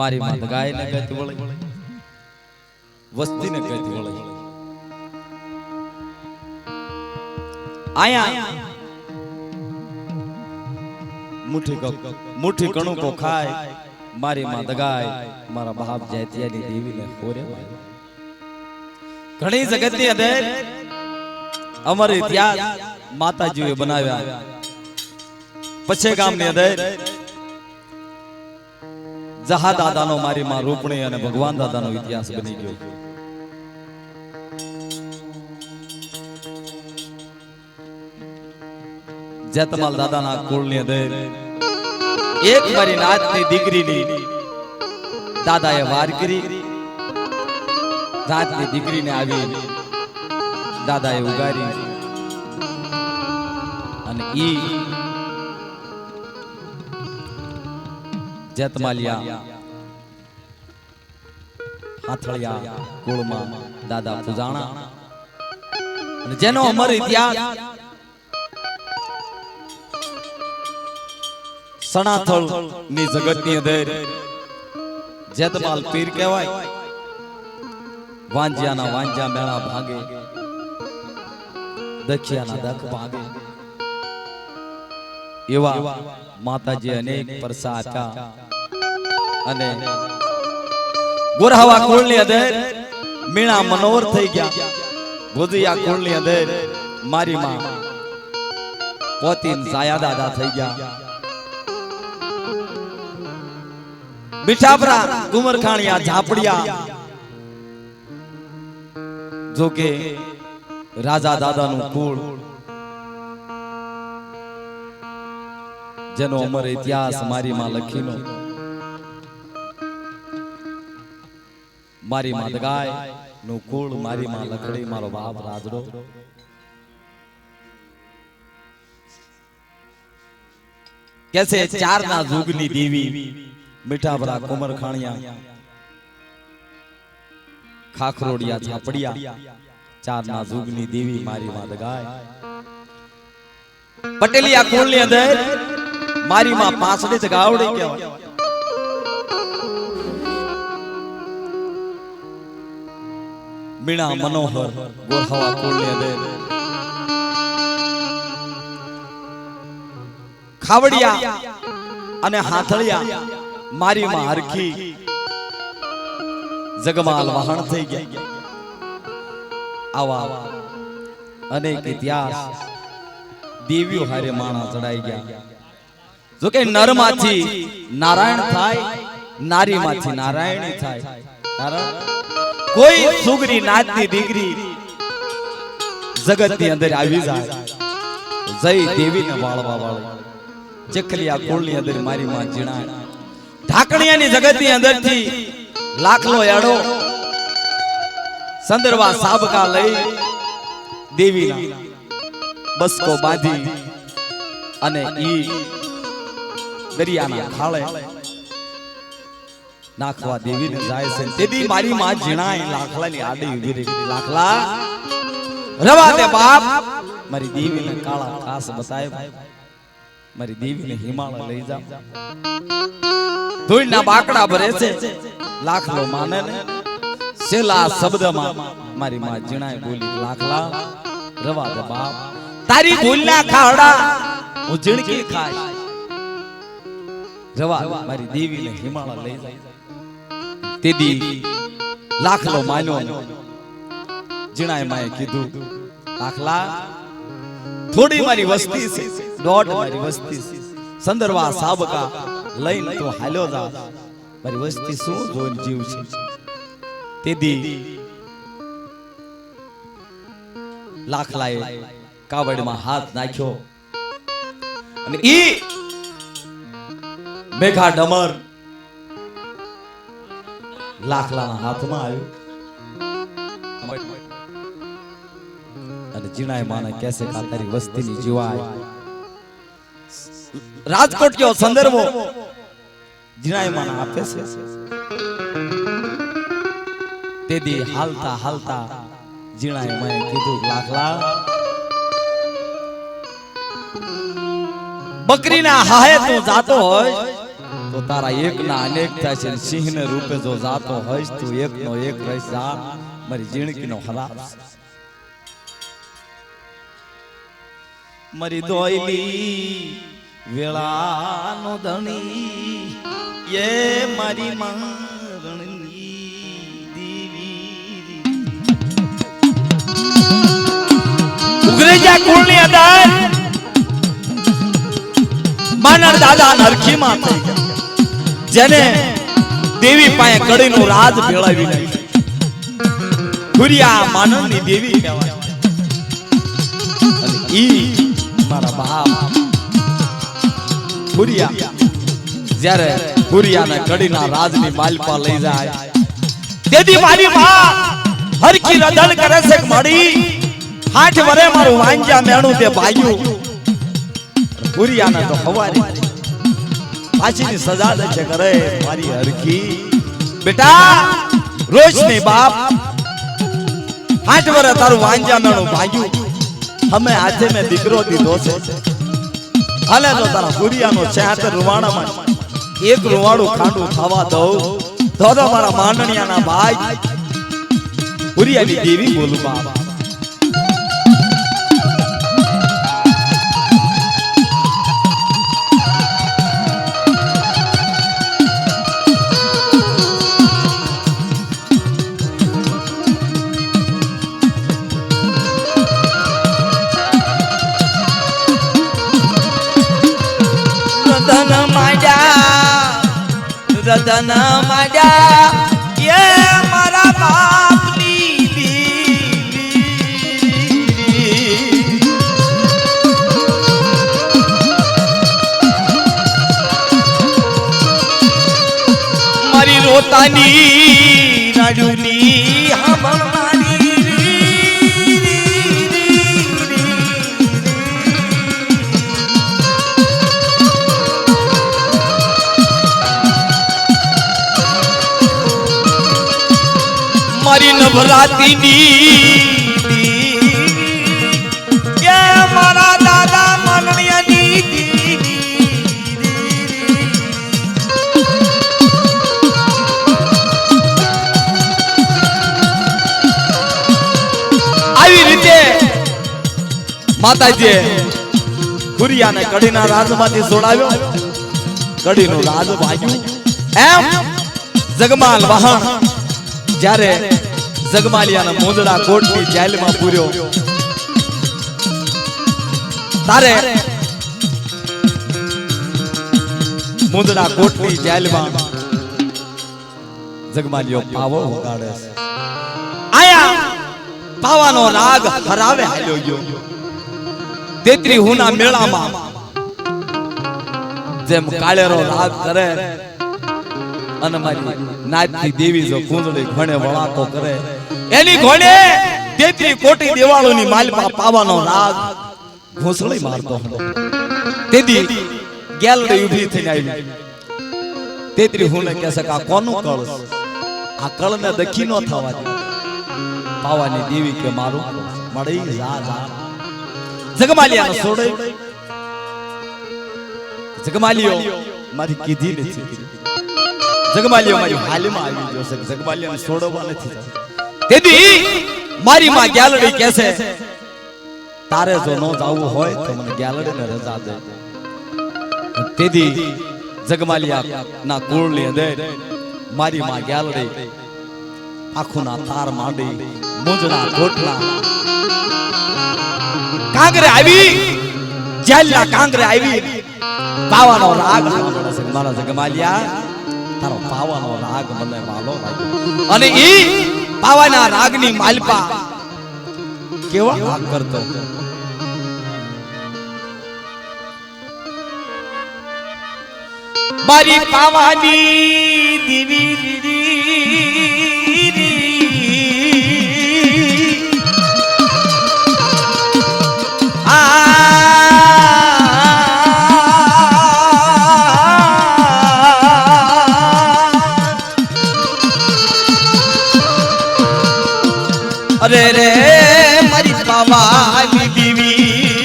મારી માત ગાય ને ગત વળે વસ્તી ને ગત વળે આયા મુઠ્ઠી કણું કો ખાય મારી માત ગાય મારા બાપ જૈતિયાની દેવી ને ખોરે ઘણી જગતની અંદર અમર ઇતિહાસ માતાજીએ બનાવ્યા પછે ગામની અંદર જહા દાદાનો મારી માં રૂપણી અને ભગવાન દાદાનો ઇતિહાસ બની ગયો જેતમાલ દાદાના કુળની અંદર એક મારી નાતની દીકરીની દાદાએ વાર કરી રાતની દીકરીને આવી દાદાએ ઉગારી અને ઈ જેતમાલિયા હાથળિયા કુળમાં દાદા પૂજાણા અને જેનો અમર ઇતિહાસ સણાથળ ની જગતની અંદર જેતમાલ પીર કહેવાય વાંજ્યાના વાંજ્યા મેળા ભાગે દખિયાના દખ ભાગે એવા માતાજી અનેક પરસા આપ્યા અને ગોરહવા કુળની અંદર મીણા મનોહર થઈ ગયા ભોજિયા કુળની અંદર મારી માં પોતીન સાયા દાદા થઈ ગયા મીઠાપરા કુમરખાણિયા ઝાપડિયા જો કે રાજા દાદાનું કુળ જેનો અમર ઇતિહાસ મારી માં લખીનો મારી માં ગાય નું કુળ મારી માં લખડી મારો બાપ રાજડો કેસે ચાર ના યુગની દેવી મીઠાપરા કુમરખાણિયા ખાખરોડિયા ઝાપડિયા ચાર ના યુગની દેવી મારી માં ગાય પટેલિયા કુળની અંદર મારી માં પાંસડી જ ગાવડી કહેવાય મીણા મનોહર ગોરહવા કુળની અંદર ખાવડિયા અને હાથળિયા મારી માં હરખી જગમાલ વહાણ થઈ ગયા આવા અનેક ઇતિહાસ દેવીઓ હારે માણા ચડાઈ ગયા જો કે નરમાંથી નારાયણ થાય નારીમાંથી નારાયણી થાય કારણ કોઈ સુગરી નાતની દીકરી જગતની અંદર આવી જાય જય દેવીને વાળવા વાળી ચકલિયા કુળની અંદર મારી માં જીણા ઢાકણિયાની જગતની અંદરથી લાખલો એડો સંદરવા સાબકા લઈ દેવીના બસકો બાંધી અને ઈ દરિયાના ખાળે નાખવા દેવીને જાય છે તેથી મારી માં જીણાય લાખલાની આડી ઊભી રહી લાખલા રવા દે બાપ મારી દેવીને કાળા ખાસ બતાય મારી દેવીને હિમાલય લઈ જાવ ધૂળના બાકડા ભરે છે લાખલો માને ને સેલા શબ્દમાં મારી માં જીણાય બોલી લાખલા રવા દે બાપ તારી ભૂલના ખાડા હું જીણકી ખાય રવા મારી દેવીને હિમાલય લઈ જાય તેદી લાખલો માન્યો જીણાય માએ કીધું લાખલા થોડી મારી વસ્તી છે દોઢ મારી વસ્તી છે સંદરવા સાબકા લઈને તો હાલ્યો જા મારી વસ્તી શું જોઈને જીવ છે તેદી લાખલાએ કાવડમાં હાથ નાખ્યો અને ઈ મેઘા ડમર લાખલાના હાથમાં આવ્યું અને જીણાય માને કેસે કા તારી વસ્તીની જીવાય રાજકોટ કયો સંદર્ભો જીણાય માને આપે છે તેદી હાલતા હાલતા જીણાય માએ કીધું લાખલા બકરીના હાહે તું જાતો હોય તો તારા એકના અનેક થાય છે સિંહને રૂપે જો જાતો હોઈશ તું એકનો એક રહીશ જા મારી જિંદગીનો ખરાબ મારી દોયલી વેળાનો ધણી એ મારી મરણની દેવી ઉગરેજા કુળની અંદર માનર દાદા નરખીમાં થઈ ગયા જેને દેવી પાસે કડીનું રાજ ભેળાવી નાખ્યું ગુરિયા માનવની દેવી કહેવાય અને ઈ મારા બાપ ગુરિયા જ્યારે ગુરિયાને કડીના રાજની માલપા લઈ જાય તેથી મારી માં હરકી રદળ કરે છે મળી 8 વરે મારું વાંજા મેણું તે ભાગ્યું ગુરિયાને તો હવારી ફાંસીની સજા દે છે કરે મારી હરકી બેટા રોજ ની બાપ 8 વરે તારું વાંજા મેણું ભાગ્યું અમે આજે મેં દીકરો દીધો છે હાલે તો તારા ગુરિયાનો 76 રૂવાણામાં એક રૂવાડું ખાંડું ખાવા દઉં તો મારા માંડણિયાના ભાઈ ગુરિયાની દેવી બોલું બાપ રતન માજા એ મારા બાપની દીવી મારી રોતાની રાડુની મારી નવરાત્રીની કે મારા દાદા મનણિયાની આવી રીતે માતાજીએ ગુરિયાને કડીના રાજમાંથી છોડાવ્યો કડીનું રાજ ભાગ્યું એમ જગમાલ વાહન જ્યારે જગમાલિયાના મોંદડા કોટની જેલમાં પૂર્યો તારે મોંદડા કોટની જેલમાં જગમાલિયો પાવો વગાડે છે આયા પાવાનો રાગ હરાવે હાલ્યો ગયો તેત્રી હુના મેળામાં જેમ કાળેરો રાગ કરે અને મારી નાચની દેવી જો કુંજળી ઘણે વળાકો કરે એની ઘોડે તેત્રી કોટી દેવાળોની માલપા પાવાનો રાગ ઘોસળી મારતો હતો તેથી ગેલડી ઊભી થઈને આવી તેત્રી હુને કહેશે કે આ કોનું કળ આ કળને દખી ન થવા દે પાવાની દેવી કે મારું મળી જા જા જગમાલિયાને છોડે જગમાલિયો મારી કીધી નથી જગમાલિયો મારી હાલમાં આવી ગયો છે જગમાલિયાને છોડવા નથી તેથી મારી માં ગેલડી કહેશે તારે જો નો જાવું હોય તો મને ગેલડીને રજા દે તેથી જગમાલિયા ના કુળની અંદર મારી માં ગેલડી આખુના તાર માંડી મુંજના ગોટલા કાંગરે આવી જેલના કાંગરે આવી પાવાનો રાગ છે મારા જગમાલિયા તારો પાવાનો રાગ મને વાલો લાગ્યો અને ઈ પાવાના રાગની માલપા કેવા રાગ કરતો મારી પાવાની દીવી અરે રે મારી પાવાની દીવી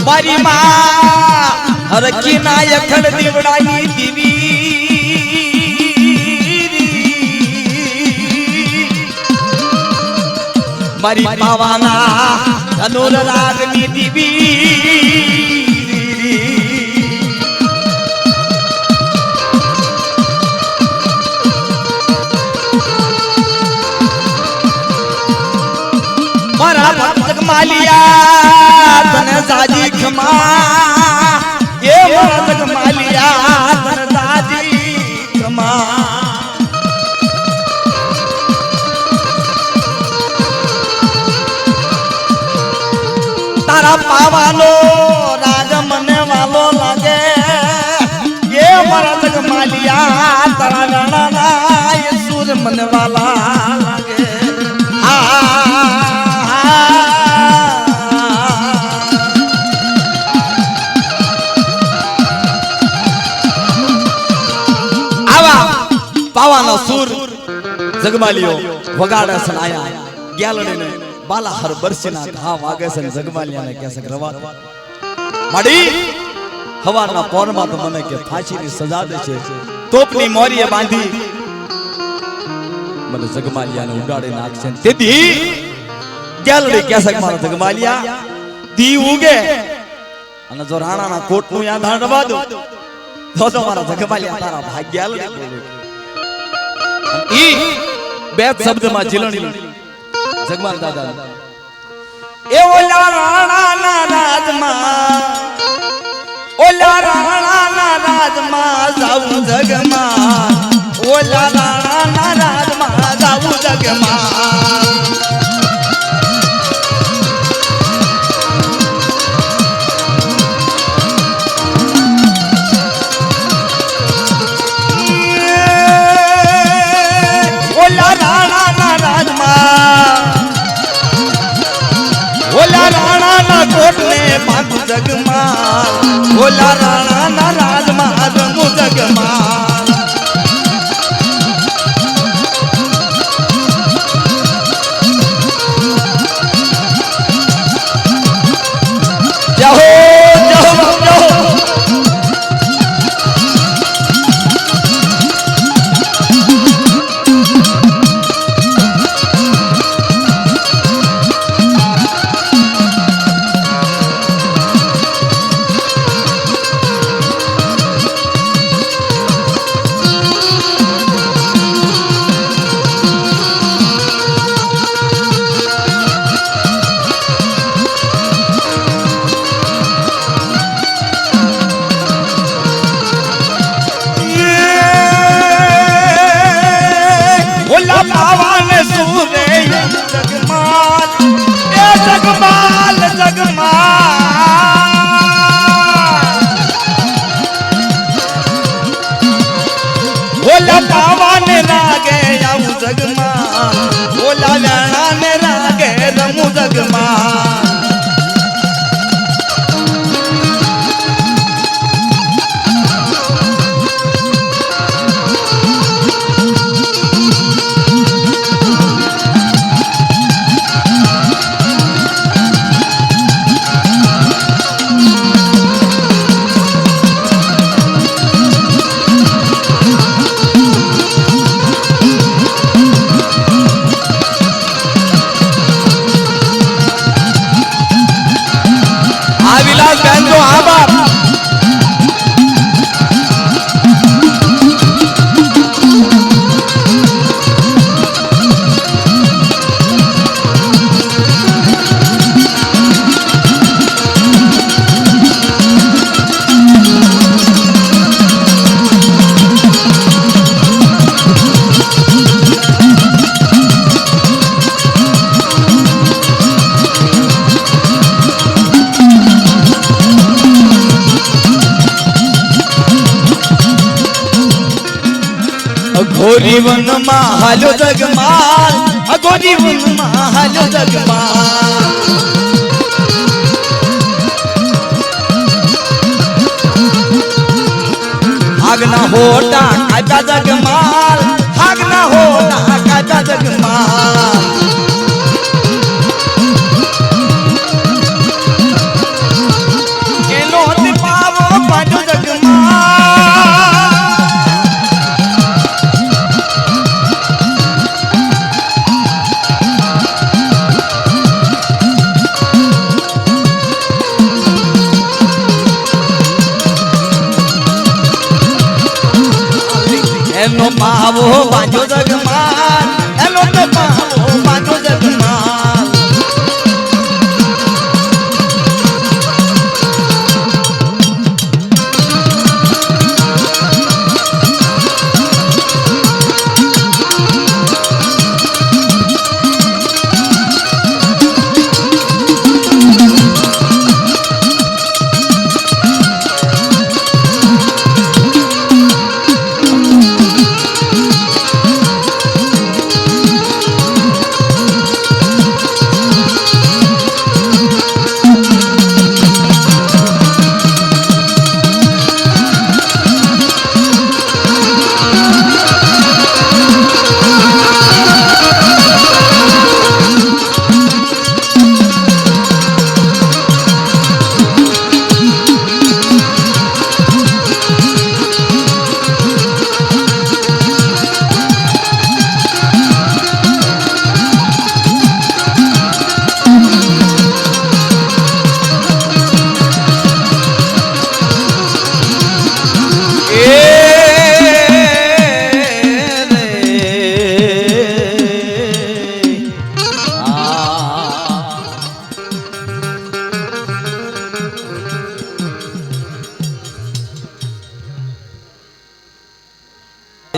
મારી માં હરકી ના અખડ દીવડાઈ દીવી મારી પાવાના ધનુર રાગની દીવી મારા ભક્ત માલિયા તને સાજી ખમા એ મારા ભક્ત માલિયા તને સાજી ખમા તારા પાવાનો રાગ મને વાલો લાગે એ મારા ભક્ત માલિયા તારા ગાણા એ સુર મને વાલા લાગે પાવાનો સુર જગમાલિયો વગાડે છે આયા ગ્યાલડીને બાલા હર બરસીના ઘા વાગે છે જગમાલિયાને કહે છે રવા માડી હવારના પોરમાં તો મને કે ફાંસીની સજા દે છે તોપની મોરીએ બાંધી મને જગમાલિયાને ઉડાડી નાખશે તેથી ગ્યાલડી કહે છે મારા જગમાલિયા દી ઉગે અને જો રાણાના કોટનું યાદ હાંડવા દો તો મારા જગમાલિયા તારા ભાગ્યાલડી બોલે ઈ બે શબ્દમાં જીલણી જગમાલ દાદા એ ઓલા રાણાના રાજમાં ઓલા રાણાના રાજમાં જાવું જગમાં ઓલા રાણાના રાજમાં જાવું જગમાં કોટને પાંચ જગમાં ઓલા રાણાના રાજમાં રમુ જગમાં જહો જહો જહો ઓલા પાવાને રાગે આવું જગમાં ઓલા વેણાને રાગે રમુ જગમાં ઘોરી વનમાં હાલો જગમાલ ઘોરી વનમાં હાલો જગમાલ આગના હોટા કાચા જગમાલ આગના હોટા કાચા જગમાલ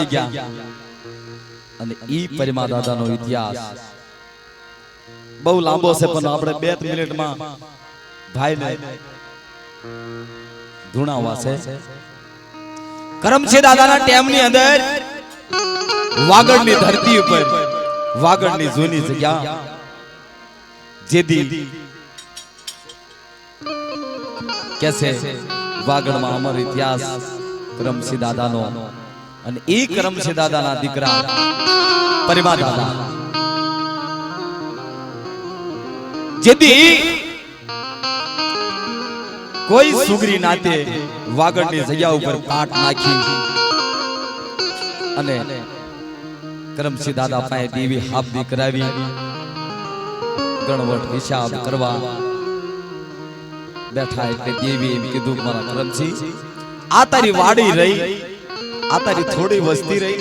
થઈ ગયા અને ઈ પરિમા દાદાનો ઇતિહાસ બહુ લાંબો છે પણ આપણે 2 મિનિટમાં ભાઈને ધૂણાવા છે. કરમસિંહ દાદાના ટાઈમની અંદર વાગડની ધરતી ઉપર વાગડની જૂની જગ્યા જેદી કેસે વાગડમાં અમર ઇતિહાસ કરમસિંહ દાદાનો અને ઈ કરમસિંહ દાદાના દીકરા પરિમા દાદા જેદી કોઈ સુગરી નાતે વાગડની જગ્યા ઉપર પાટ નાખી અને કરમસિંહ દાદા પાસે દેવી હાબદી કરાવી ગણવટ હિસાબ કરવા બેઠા એટલે દેવી એમ કીધું મારા કરમસિંહ આ તારી વાડી રહી આ તારી થોડી વસ્તી રહી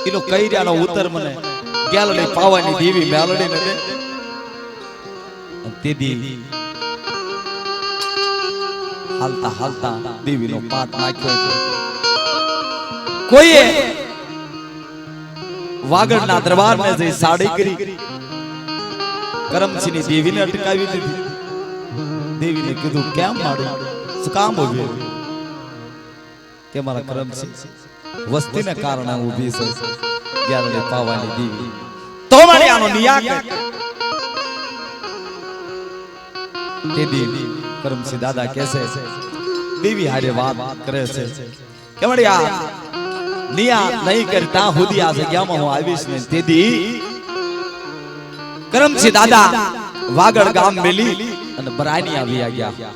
એનો કઈરાનો ઉત્તર મને ગેલડી પાવાની દેવી મેલડી ને દે. તે દેવી હાલતા હાલતા દેવીનો પાટ નાખ્યો. કોઈએ વાગડના દરબારને જઈ સાડી કરી કરમસિંહની દેવીને અટકાવી દીધી. દેવીને કીધું કેમ માડી શું કામ ઉભી કે મારા કરમસિંહ વસ્તીને કારણે ઊભી છે ગેલડી પાવાની દેવી તો મારી આનો નિયા કર. તે દેવી કરમસિંહ દાદા કહેશે દેવી હારે વાત કરે છે કે મારી આ નિયા નહીં કરતા સુધી આ જગ્યામાં હું આવીશ ને. તેથી કરમસિંહ દાદા વાગડ ગામ મેલી અને બરાની આવી ગયા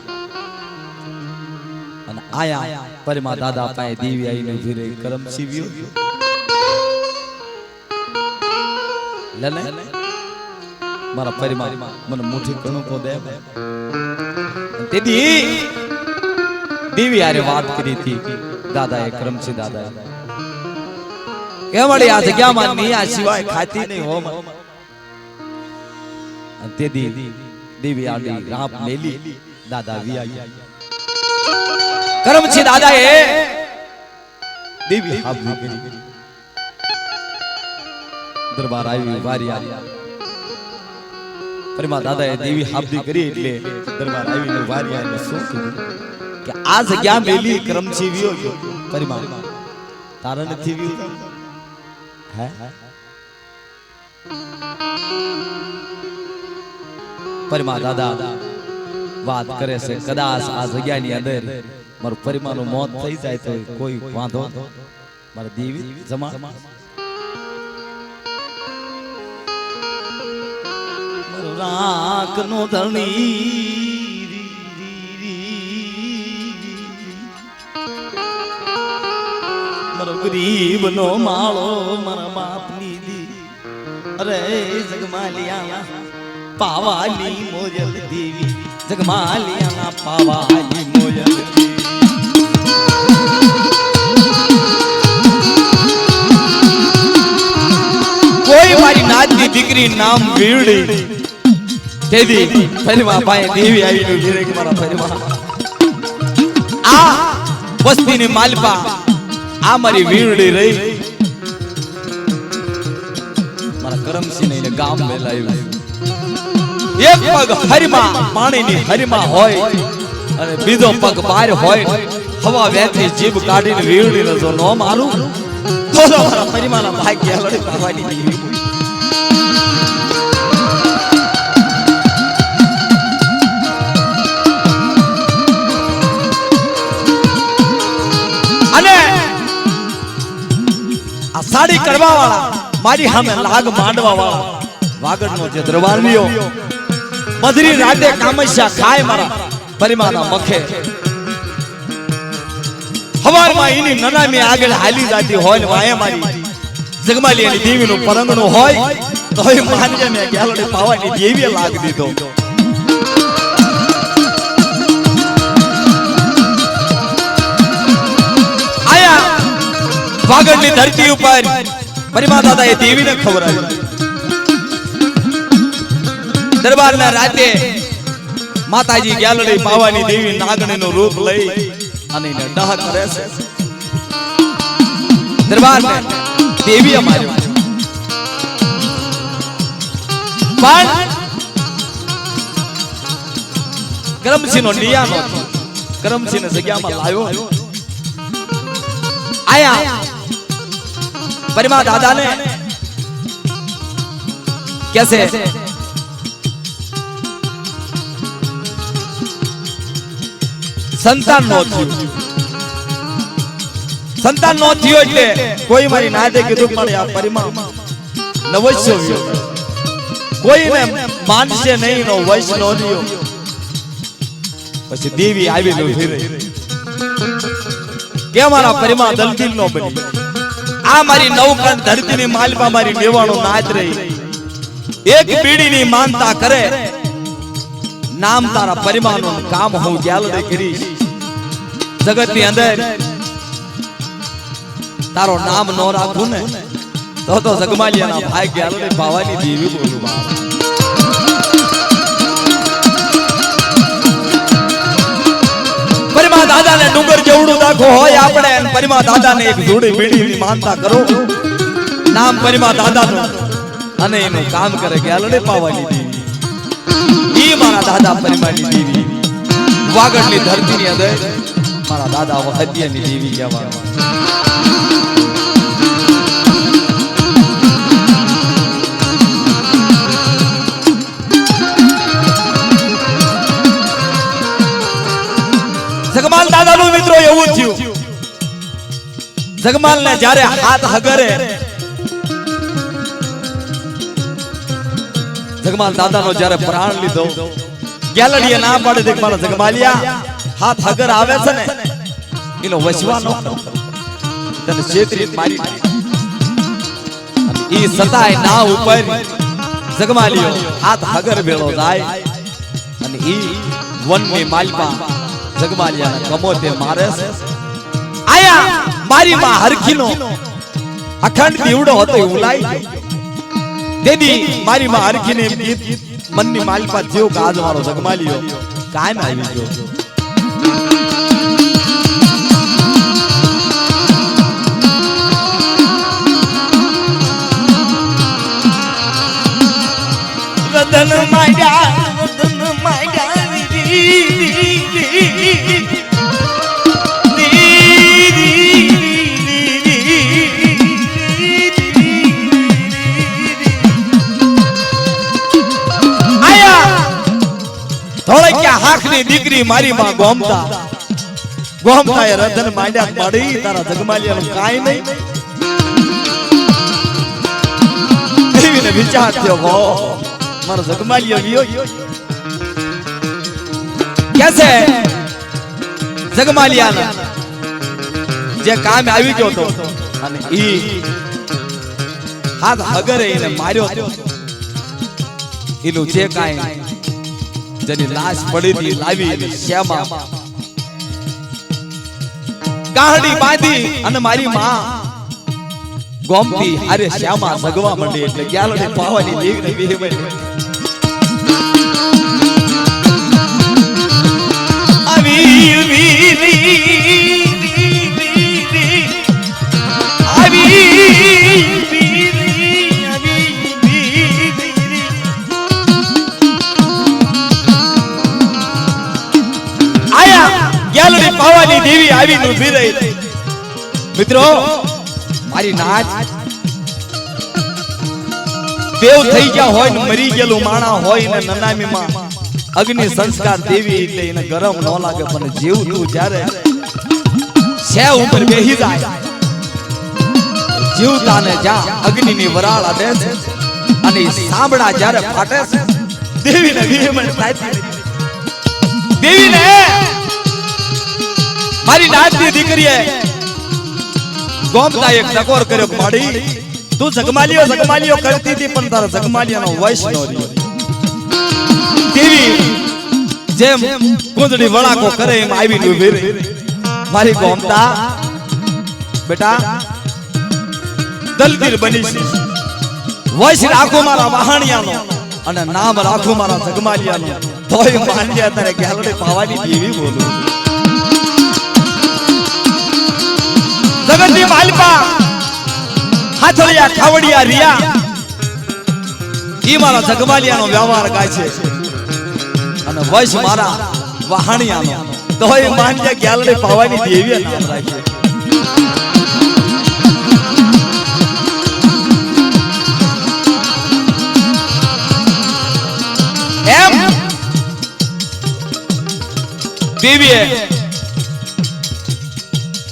અને આયા પરિમા દાદા પાસે દેવી આવીને ઉભી રહી. કરમસિંહ વ્યો લને મારા પરિમા મને મુઠ્ઠી કણું કો દે. તેથી દેવી આરે વાત કરી હતી દાદાએ કરમસિંહ દાદાએ કે વળી આ જગ્યામાં નિયા સિવાય ખાતી નહીં હો. તેથી દેવી આડી રાપ મેલી દાદા વિયા. કરમસિંહ દાદાએ દેવી હાબદી કરી દરબાર આવી વારિયા. પરિમા દાદાએ દેવી હાબદી કરી એટલે દરબાર આવીને વારિયાને શું કીધું કે આ જગ્યા મેલી કરમસિંહ વિયો ગયો. પરિમા તારા નથી વિયો હે પરિમા દાદા વાત કરે છે કદાચ આ જગ્યાની અંદર મારું પરિમાનું મોત થઈ જાય તો કોઈ વાંધો મારા દેવી જમા રાખ નો ધણી મારો ગરીબ નો માળો મારા બાપ ની દી અરે જગમાલિયા પાવાલી મોયલ દેવી જગમાલિયા પાવાલી મોયલ દેવી. કોઈ મારી નાતની દીકરી નામ વીરડી તેદી પરિમા પાસે દેવી આવીને ઘેરે કે મારા પરિમા આ વસ્તીની માલપા આ મારી વીરડી રહી મારા કરમસિંહને ગામ મેલાવ્યું. એક પગ હરિમા પાણીની હરિમા હોય અને બીજો પગ બહાર હોય હવા વેથી જીભ કાઢીને વીરડીને જો ન મારું તો મારા પરિમાના ભાગ્ય લડી પાવાની દેવી. અને આ સાડી કરવા વાળા મારી સામે લાગ માંડવા વાળા વાગડનો જે દરબાર લ્યો મધરી રાતે કામસ્યા ખાય મારા પરિમાના મખે હવારમાં એની નનામી આગળ હાલી જાતી હોય ને વાય મારી જગમાલી એની દેવીનું પરંગણું હોય તો એ માનજે મેં ગેલડી પાવાની દેવીએ લાગ દીધો. આયા વાગડની ધરતી ઉપર પરિમા દાદાએ દેવીને ખબર આવી. દરબારના રાતે માતાજી ગેલડી પાવાની દેવી નાગણીનું રૂપ લઈ અને એને ડહ કરે છે. દરબાર ને દેવીએ માર્યો પણ કરમસિંહનો નિયાનો કરમસિંહને જગ્યામાં લાવ્યો આયા પરિમા દાદાને कैसे संतान नो थयो એટલે કોઈ મારી નાદે કીધું પણ આ પરિમા નવસ્ય વ્યો કોઈને માનશે નહીં નો વૈષ્ણવ નો દિયો પછી દેવી આવી નો ફિરે કે મારા પરિમા દલદિલ નો બની આ મારી નવકણ ધરતીની માલપા મારી દેવાણો નાદ રહી एक पीढ़ी नी मानता करे नाम तारा परिमानो काम हो ग्याल दे करीश जगत नी अंदर तारो नाम नो राखू ने तो जगमालिया ना भाई ग्याल दे पावानी देवी बोलू बाबा परिमा दादा ने डूंगर जेवडू दाखो होय आपणे परिमा दादा ने एक जोड़ी पीढ़ी नी मानता करो नाम परिमा दादा नो અને એનું કામ કરે કે આલડે પાવાની દેવી ઈ મારા દાદા પરિમાની દેવી વાગડની ધરતીની અંદર મારા દાદા વહતિયાની દેવી કહેવાય જગમાલ દાદાનું મિત્રો એવું થયું જગમાલને જ્યારે હાથ હગરે जगमाल दादा नो जरे प्राण लीधो गैलडीए ना पाडे देख मारा जगमालिया हाथ हगर आवे छे ने इनो वसवानो तने छेतरी मारी ई सताय ना ऊपर जगमालियो हाथ हगर भेळो जाय अने ई वन में मालपा जगमालिया ने कमोते मारे आया मारी मां हरखीनो अखंड दीवडो હતો ઉલાઈ देदी मारी मां हरखी ने गीत मन नी मालपा थयो કે આજ મારો જગમાલિયો કાયમ આવી ગયો વદન માડ્યા थोड़े क्या हाखनी दीकरी मारी मां गोमता ये रतन मांड्या पड़ी तारा जगमालिया नु काई नहीं देवी ने विचार थयो गो मारो जगमालिया लियो कैसे जगमालिया ने जे काम आवी गयो तो અને ઈ હાથ હગરે એને માર્યો ઈનું જે કાઈ जनी लाश पड़ी थी लावी श्यामा गाहडी बांधी अने मारी मां गोमती अरे श्यामा सगवा मंडी એટલે ગ્યાલડે પાવાની દેવી વેહે બની આવી ग्यालडी पावानी देवी आवी नु भी रही मित्रों मारी नाच देव થઈ ગયા હોય ને મરી ગયેલું માણા હોય ને નનામી માં અગ્નિ સંસ્કાર દેવી એટલે એને ગરમ ન લાગે પણ જીવ તું જ્યારે છે ઉપર બેહી જાય જીવતાને જા અગ્નિની વરાળ આદે છે અને સાંભળા જ્યારે ફાટે છે દેવીને વિહમણ થાય દેવીને मारी नाचती दीकरी है गोमता एक टकोर कर्यो पाड़ी तू जगमालियो करती थी पण तारा जगमालिया नो वैश नो रियो देवी जेम कुंजड़ी वड़ा को करे एम आवी नु वीर मारी गोमता बेटा दलदिल बनी वैश राखो मारा वहाणिया नो अने नाम राखो मारा जगमालिया नो तोय मान लिया तारे ग्यालडे पावानी देवी बोलू जगती मालपा હાથળિયા ખાવડિયા રિયા ઈ મારા જગમાલિયાનો વ્યવહાર ગાય છે અને વશ મારા વહાણિયાનો તોય માન્યા ગ્યાલડી પાવાની દેવીએ નામ રાખ્યું એમ દેવીએ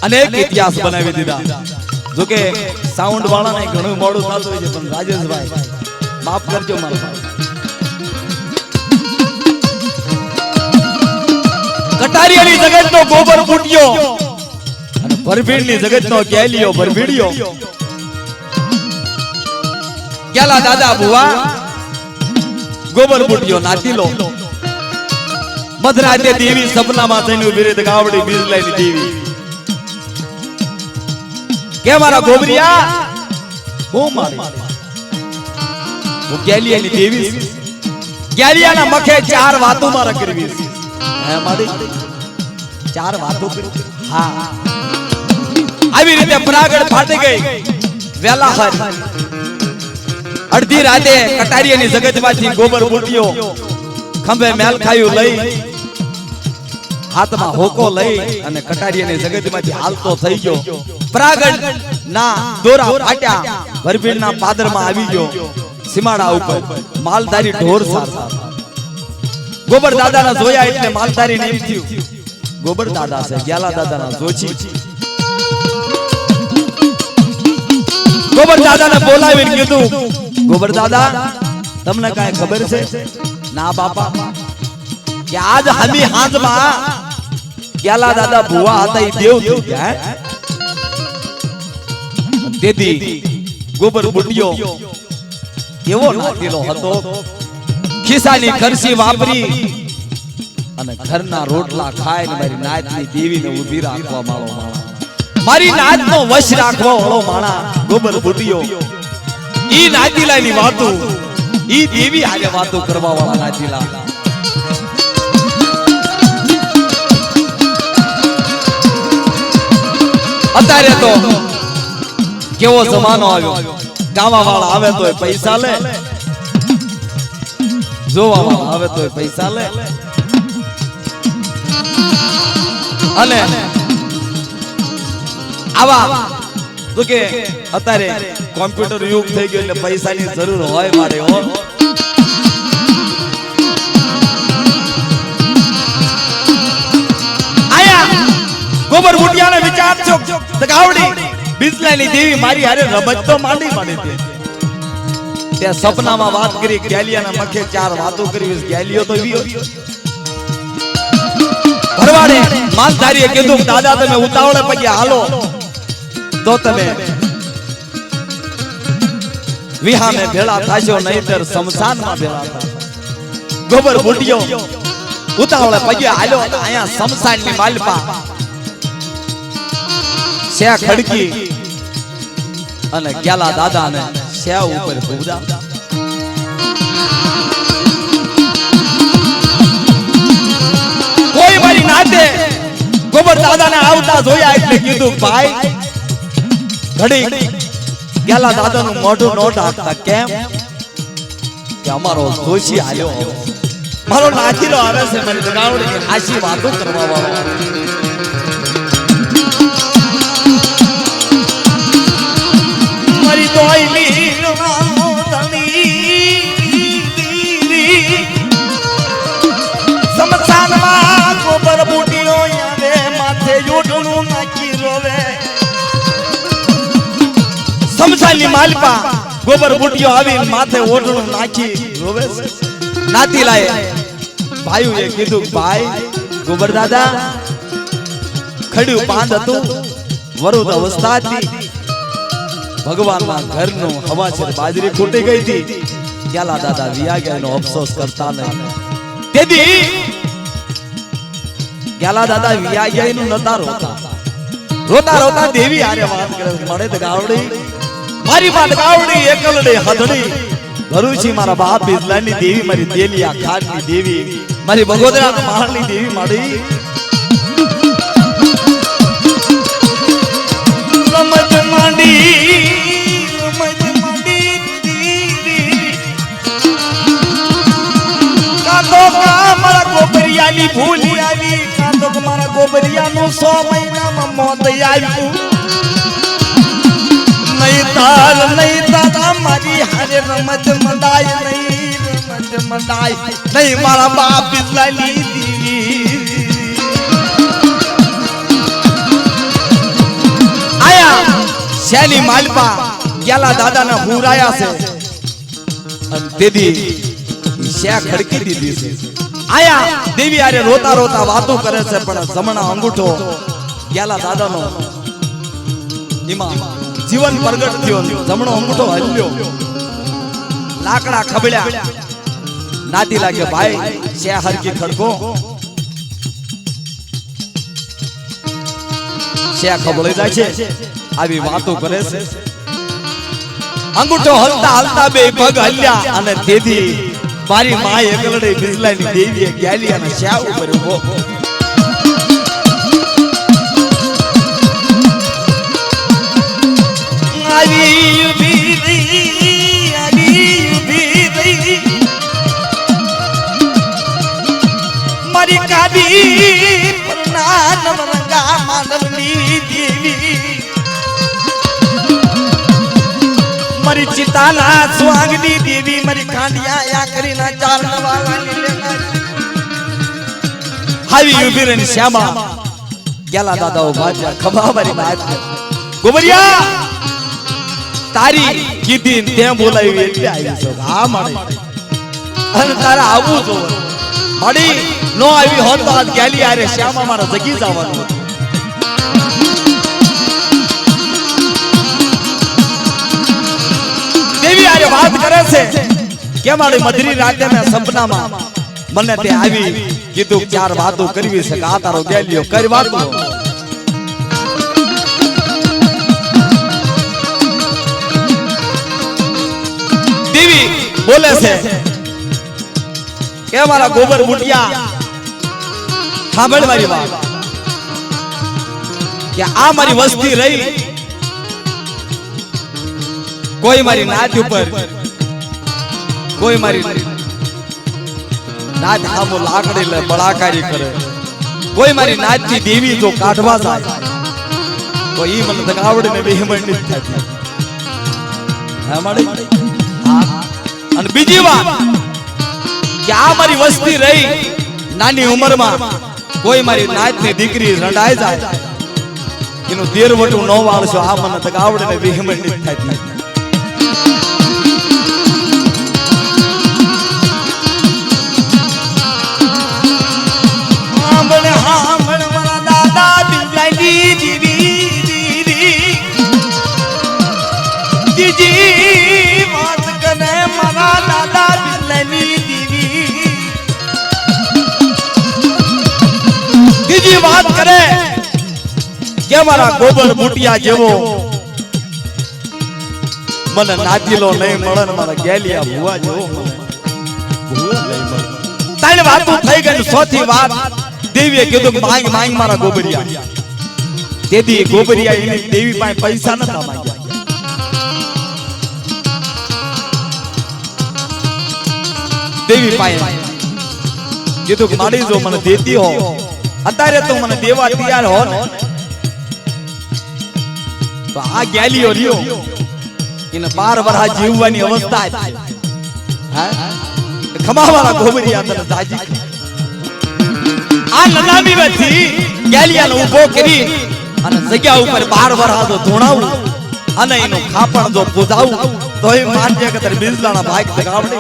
અનેક ઇતિહાસ બનાવી દીધા જો કે સાઉન્ડ વાળાને ઘણું મોડું થતું હોય છે પણ રાજેશભાઈ માફ કરજો મારા કટારિયાની જગતનો ગોબર ફૂટ્યો અને ભરભીડની જગતનો ગેલિયો ભરભીડિયો ગેલા દાદા બુવા ગોબર ફૂટ્યો નાતીલો મધરાતે દેવી સપનામાં થઈને ઉભી રહી ગાવડી બીજલાઈની દેવી કે મારા ગોબરિયા હું મારી હું ગેલિયાની દેવી ગેલિયાના મખે ચાર વાતો મારા કરવી હે મારી ચાર વાતો કરી હા આવી રીતે પ્રાગડ ફાટી ગઈ વેલા હર અડધી રાતે કટારિયાની જગતમાંથી ગોબર ફૂટ્યો ખંભે મેલ ખાયું લઈ હાથમાં હોકો લઈ અને કટારિયાની જગતમાંથી હાલતો થઈ ગયો પ્રાગડ ના દોરા ફાટ્યા ભરભીડના પાદરમાં આવી ગયો સીમાડા ઉપર માલધારી ઢોર સારતા ગોબર દાદાના જોયા એટલે માલધારી નેમ થયું ગોબર દાદા છે ગ્યાલા દાદાના જોચી ગોબર દાદાને બોલાવીને કીધું ગોબર દાદા તમને કાંઈ ખબર છે ના બાપા કે આજ હમી હાંજમાં ગ્યાલા દાદા ભુવા હતા ઈ દેવ થઈ ગયા તેથી ગોબર બુટિયો કેવો નાતીલો હતો ખિસ્સાની ખરસી વાપરી અને ઘરના રોટલા ખાઈને મારી નાતની દેવીને ઊભી રાખવા વાળો માણા મારી નાતનો વશ રાખવા વાળો માણા ગોબર બુટિયો ઈ નાતીલાની વાતો ઈ દેવી હારે વાતો કરવા વાળા નાતીલા અત્યારે તો કેવો જમાનો આવ્યો ગાવા વાળા આવે તો પૈસા લે જોવા વાળા આવે તો પૈસા લે અને આવા તો કે અત્યારે કોમ્પ્યુટર યુગ થઈ ગયો એટલે પૈસાની જરૂર હોય મારે હો આયા ગોબર બુટિયાને વિચાર છો તગાવડી બિજલાની દેવી મારી હારે રમત તો માંડી તે સપનામાં વાત કરી ગેલિયાના મખે ચાર વાતો કરી ગેલિયો તો વિયો ભરવાડે માલધારીએ કીધું દાદા તમે ઉતાવળે પગે હાલો તો તમે વિહામે ભેળા થાશો નહીતર શમશાનમાં ભેળા થાશો ગોબર બુટિયો ઉતાવળે પગે હાલ્યો આયા શમશાનની માલપા સે ખડકી અને ગ્યાલા દાદાને સેવ ઉપર ભૂદા કોઈ મારી નાતે ગોબર દાદાને આવતા જોયા એટલે કીધું ભાઈ ઘડી ગ્યાલા દાદાનું મોઢું નો ઢાંકતા કેમ કે અમારો જોશી આલ્યો મારો નાચીલો આવે છે મને ગાવડી હાસી વાતો કરવા વાળો મારી દોઈલી સમસાનમાં ગોબર બુટિયો આવે માથે યોડનું નાખી રોવે સમસાની માલપા ગોબર બુટિયો આવી માથે ઓઢણું નાખી રોવે નાતી લાય ભાઈઓએ કીધું ભાઈ ગોબર દાદા ખડ્યું પાંદ હતું વરુદ અવસ્થા હતી ભગવાનના ઘરનું હવાસર બાજરી ફૂટી ગઈ હતી ગ્યાલા દાદા વિયા ગયાનો અફસોસ કરતા નહીં તેથી ગ્યાલા દાદા વિયા ગયાનું નતા રોતા રોતા રોતા દેવી આરે વાત કરે મળે તો ગાવડી મારી વાત ગાવડી એકલડે હદડી ભરૂચી મારા બાપ બિજલાની દેવી મારી દેલિયા ખાનની દેવી મારી બગોદરા મહાલની દેવી માડી સમજ માંડી આવી ભૂલી આવી કાં તો મારા ગોબરિયાનું 100 મહિનામાં મોત આવ્યું નહીં તાર મારી હારે રમત મંડાય નહીં મારા બાપ બિસ્લાલી દીવી આયા શેની માલપા ગેલા દાદાના હુરાયા છે અને તેદી શેખ ખડકી દીધી છે આયા દેવી આરે રોતા રોતા વાતો કરે છે પણ જમણા અંગૂઠો ગેલા દાદાનો એમાં જીવન પ્રગટ થયો જમણો અંગૂઠો હલ્યો લાકડા ખબડ્યા નાતી લાગે ભાઈ શેખ હરકી ખડકો શેખ ખબળી જાય છે આવી વાતો કરે છે અંગૂઠો હલતા હલતા બે પગ હલ્યા અને તેદી મારી માએ એકલડે બિજલાની દેવીએ ગેલિયાના શા ઉપર ઉભો આવી ઉભી રહી મારી કાબી પરનાન રંગા માનવની દેવી મારી ચિતાના સ્વાગની દેવી મારી ખાંડિયા યા કરીના ચાર નવાવાની હાવી ઉભી રહીને શ્યામા ગેલા દાદા ઉભા છે ખભા મારી વાત ગોબરિયા તારી કીધી તે બોલાવી એટલે આવી છો હા મારી અને તારા આવું જો મારી નો આવી હોત તો આજ ગેલી આરે શ્યામા મારા જગી જવાનું દેવી આરે વાત કરે છે કે મારી મધરી રાતે મેં સપનામાં મને તે આવી કીધું ચાર વાતો કરવી છે આ તારો ગેલિયો કર વાતો દેવી બોલે છે કે મારા ગોબર બુટિયા સાંભળ મારી વાત કે આ મારી વસ્તી રહી કોઈ મારી નાત ઉપર કોઈ મારી નાત આમો લાકડી લે બળાકારી કરે કોઈ મારી નાતની દેવી જો કાઢવા જાય તો ઈ મને દગાવડીને બેહમણની થાય હા માડી હા અને બીજી વાત કે આ મારી વસ્તી રહી નાની ઉંમરમાં કોઈ મારી નાતની દીકરી રંડાઈ જાય એનું દેરવટું ન વાળશો આ મને દગાવડીને બેહમણની થાય વાત કરે કે મારા ગોબર બુટિયા જેવો મને નાચીલો નહીં મળે ને મારા ગેલિયા ભુવા જેવો ત્રણ વાતો થઈ ગઈ ચોથી વાત દેવીએ કીધું માંગ માંગ મારા ગોબરિયા તેથી ગોબરિયા એની દેવી પાસે પૈસા નતા માંગ્યા દેવી પાસે કીધું કે માડી જો મને દેતી હો અત્યારે તો મને દેવા તૈયાર હો ને તો આ ગેલિયો રહ્યો એને 12 વર્ષ જીવવાની અવસ્થા હા ખમાવાળા ગોબરિયા તને તાજી આ નનામી વેથી ગેલિયાને ઊભો કરી અને જગ્યા ઉપર 12 વર્ષ તો ધોણાવું અને એનો ખાપણ જો પૂજાવું તો એ માનજે કે તારે બિજલાના ભાગ દગાવડે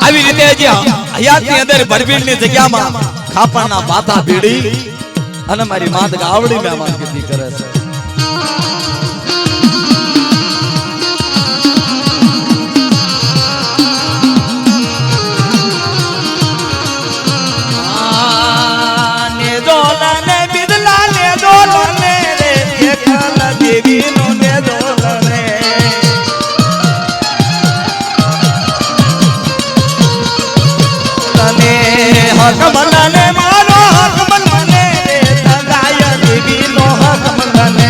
આવી રીતે જે હયાતની અંદર ભરવીરની જગ્યામાં ખાપાના પાતા ભીડી અને મારી માત ગાવડી મહેમાન કીધી કરે છે ને દોલને બિદલા ને દોલને રે એકલ દેવી નો ને દોલને હકમલને મારો હકમલને તગાય દેવી નો હકમલને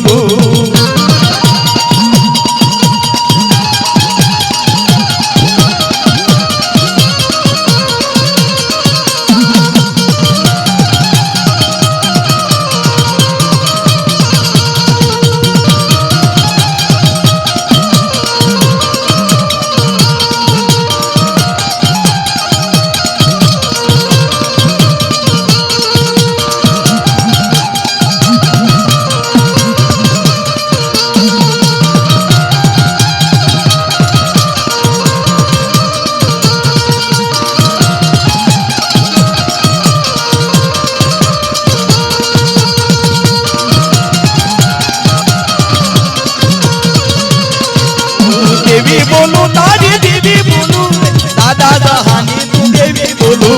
બોલું देवी बोलू तारी देवी बोलू दादा जहानी तू देवी बोलू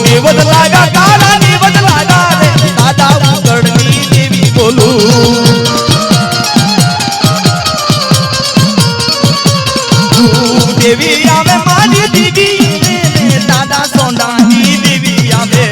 निवद लागा काला निवद लागा रे दादा उगड़नी देवी बोलू देवी आवे मारी दीदी दादा सोंडानी देवी आवे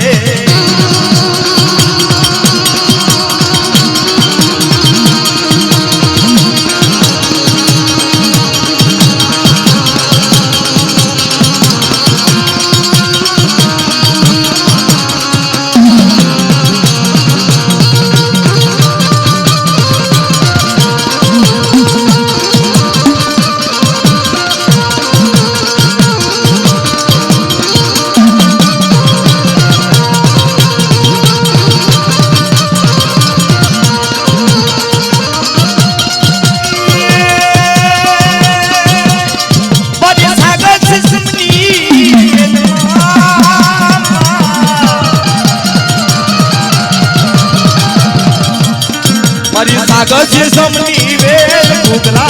सागर से समनी वेल गुगला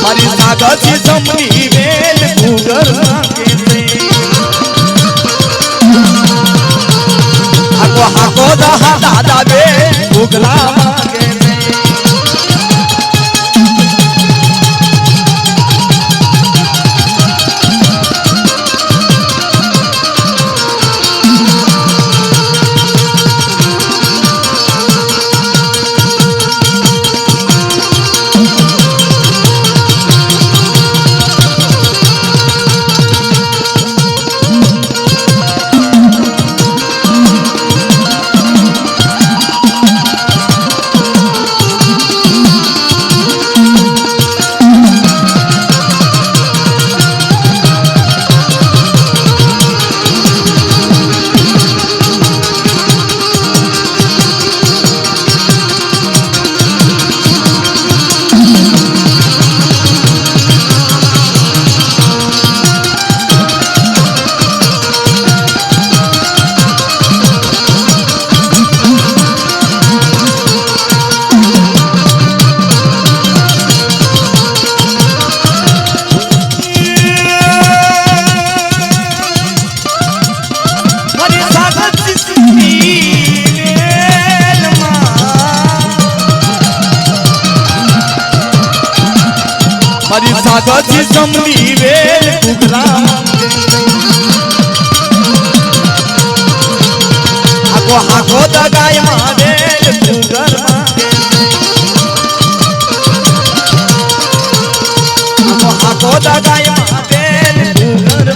मारी सागर से समनी वेल गुगल हाको हाको दहा दादा वेल गुगला मांगे सागर से समनी वेल गुगला हाको हाको दगाय मावेल गुगल हाको हाको दगाय मावेल गुगल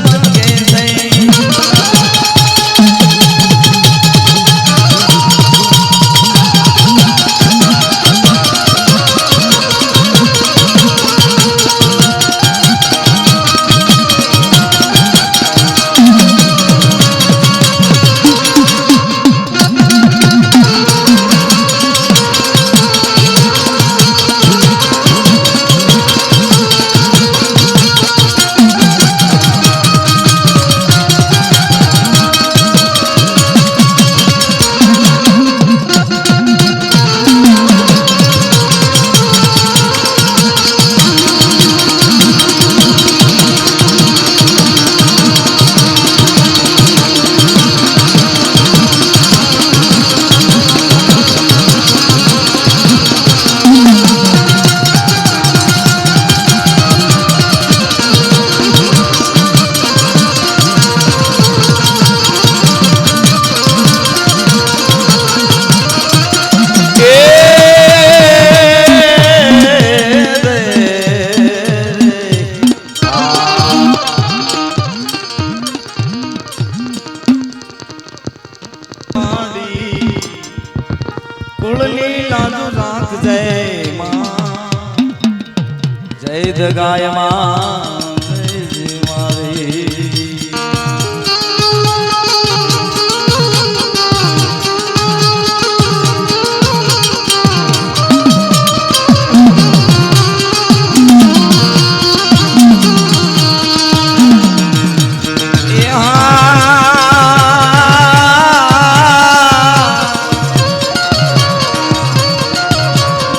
જગાયમાં જય મારી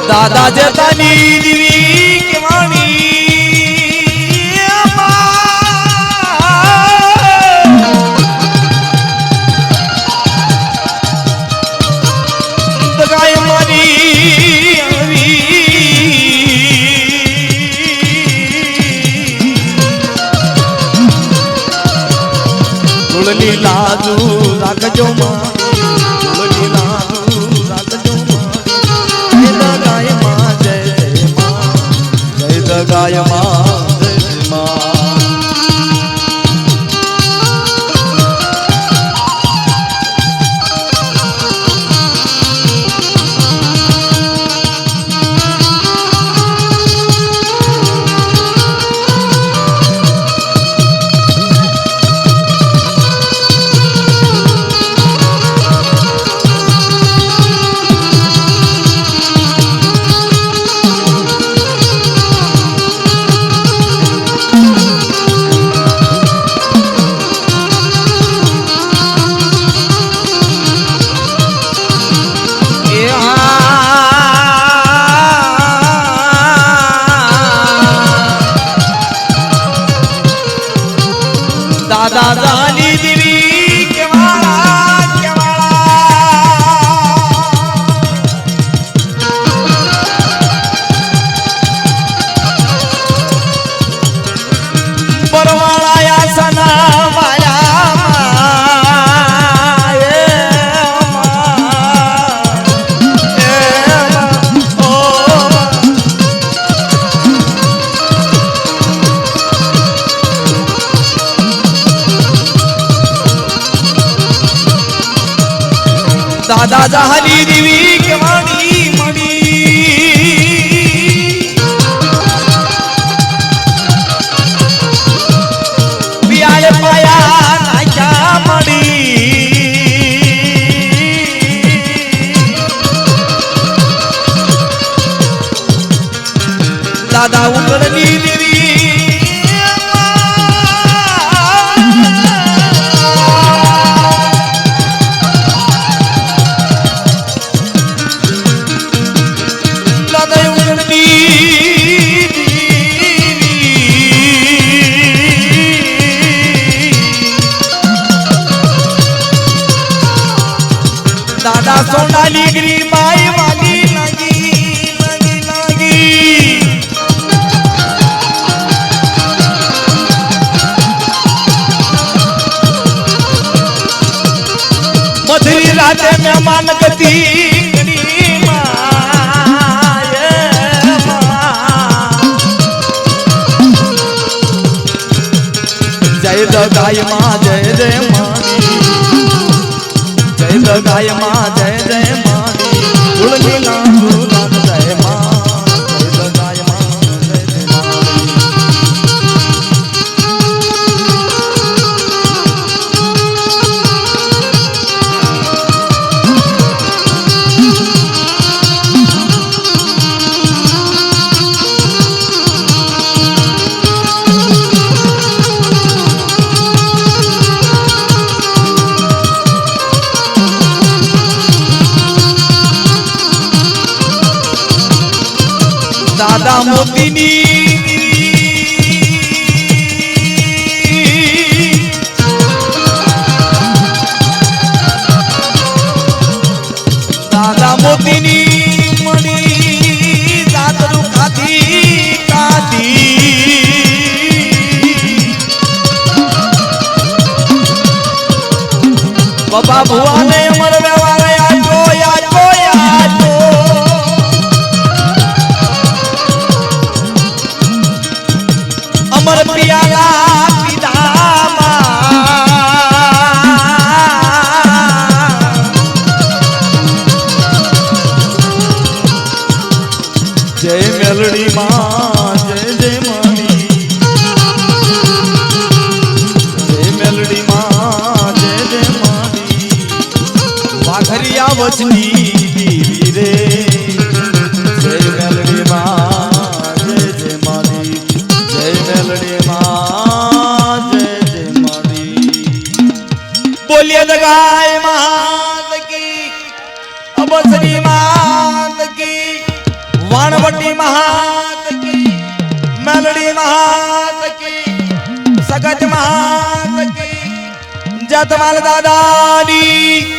દાદા જતાની દીવી કેવાણી ગાય મારી તુલની લાજુ રાખજો માં તુલની લાજુ રાખજો ગાયમાં જય માં દાદા જાની દીવી કેવાળા પરવાળા સના દાદા જાની દીવી કેવાણી મળી પિયાય પાયા નાખ્યા મળી દાદા ઉગડની દેવી દાદા સોનાલી ગરી માય વાલી લાગી મધુરી રાતે મહેમાન ગતિ જય ગાયમાં જય જય માની જય ગાયમાં જય જય માની તુલસી લાજુ રાત જય માં જય ગાયમાં જય જય દાદા મોતીની દાદા મોતીની મણી દાદરું ખાધી બાબા ભુવાને અમર વ્યવહાર અમર પિયાલા પીધામાં જય મેલડી માં જય જય માં વચની દીવી રે જય મેલડી માં જય જય મારી જય મેલડી માં જય જય મારી બોલીએ જગાય માત કી અબસરી માત કી વાણવટી મહાત કી મેલડી મહાત કી સગજ મહાત કી જતમાલ દાદાની